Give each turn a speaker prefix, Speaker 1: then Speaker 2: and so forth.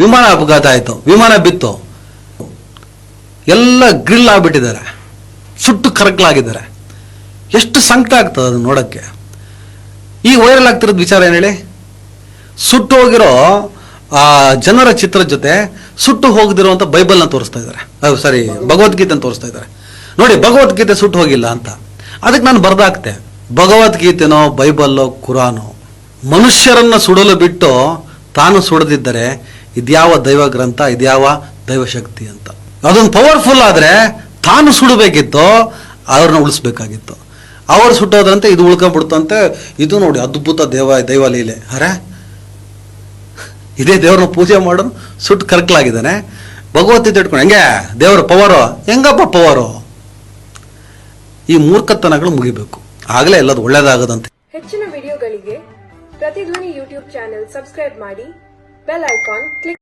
Speaker 1: ವಿಮಾನ ಅಪಘಾತ ಆಯಿತು, ವಿಮಾನ ಬಿತ್ತು, ಎಲ್ಲ ಗ್ರಿಲ್ ಆಗ್ಬಿಟ್ಟಿದ್ದಾರೆ, ಸುಟ್ಟು ಕರಕಲಾಗಿದ್ದಾರೆ. ಎಷ್ಟು ಸಂಕಟ ಆಗ್ತದೆ ಅದನ್ನು ನೋಡೋಕ್ಕೆ. ಈಗ ವೈರಲ್ ಆಗ್ತಿರೋದು ವಿಚಾರ ಏನು ಹೇಳಿ? ಸುಟ್ಟು ಹೋಗಿರೋ ಜನರ ಚಿತ್ರದ ಜೊತೆ ಸುಟ್ಟು ಹೋಗದಿರುವಂಥ ಬೈಬಲ್ನ ತೋರಿಸ್ತಾ ಇದ್ದಾರೆ, ಸಾರಿ ಭಗವದ್ಗೀತೆ ತೋರಿಸ್ತಾ ಇದ್ದಾರೆ. ನೋಡಿ, ಭಗವದ್ಗೀತೆ ಸುಟ್ಟು ಹೋಗಿಲ್ಲ ಅಂತ. ಅದಕ್ಕೆ ನಾನು ಬರ್ದಾಕ್ತೆ, ಭಗವದ್ಗೀತೆನೋ ಬೈಬಲ್ಲೋ ಕುರಾನೋ ಮನುಷ್ಯರನ್ನ ಸುಡಲು ಬಿಟ್ಟು ತಾನು ಸುಡದಿದ್ದರೆ ಇದ್ಯಾವ ದೈವ ಗ್ರಂಥ, ಇದ್ಯಾವ ದೈವಶಕ್ತಿ ಅಂತ. ಅದೊಂದು ಪವರ್ಫುಲ್ ಆದರೆ ತಾನು ಸುಡಬೇಕಿತ್ತು, ಅವ್ರನ್ನ ಉಳಿಸ್ಬೇಕಾಗಿತ್ತು. ಅವ್ರು ಸುಟ್ಟೋದ್ರಂತೆ ಇದು ಉಳ್ಕೊಂಡ್ಬಿಡ್ತಂತೆ. ಇದು ನೋಡಿ ಅದ್ಭುತ ದೈವ ಲೀಲೆ. ಅರೆ, ಇದೇ ದೇವ್ರನ್ನ ಪೂಜೆ ಮಾಡೋನು ಸುಟ್ಟು ಕರಕಲಾಗಿದ್ದಾನೆ. ಭಗವದ್ಗೀತೆ ಇಟ್ಕೊಂಡು ಹೆಂಗೆ ದೇವರ ಪವರು, ಹೆಂಗಪ್ಪ ಪವರು? ಈ ಮೂರ್ಖತನಗಳು ಮುಗಿಬೇಕು, ಆಗಲೇ ಎಲ್ಲದು ಒಳ್ಳೇದಾಗದಂತೆ.
Speaker 2: ಹೆಚ್ಚಿನ ವಿಡಿಯೋಗಳಿಗೆ ಪ್ರತಿಧ್ವನಿ ಯೂಟ್ಯೂಬ್ ಚಾನೆಲ್ ಸಬ್ಸ್ಕ್ರೈಬ್ ಮಾಡಿ, ಬೆಲ್ ಐಕಾನ್ ಕ್ಲಿಕ್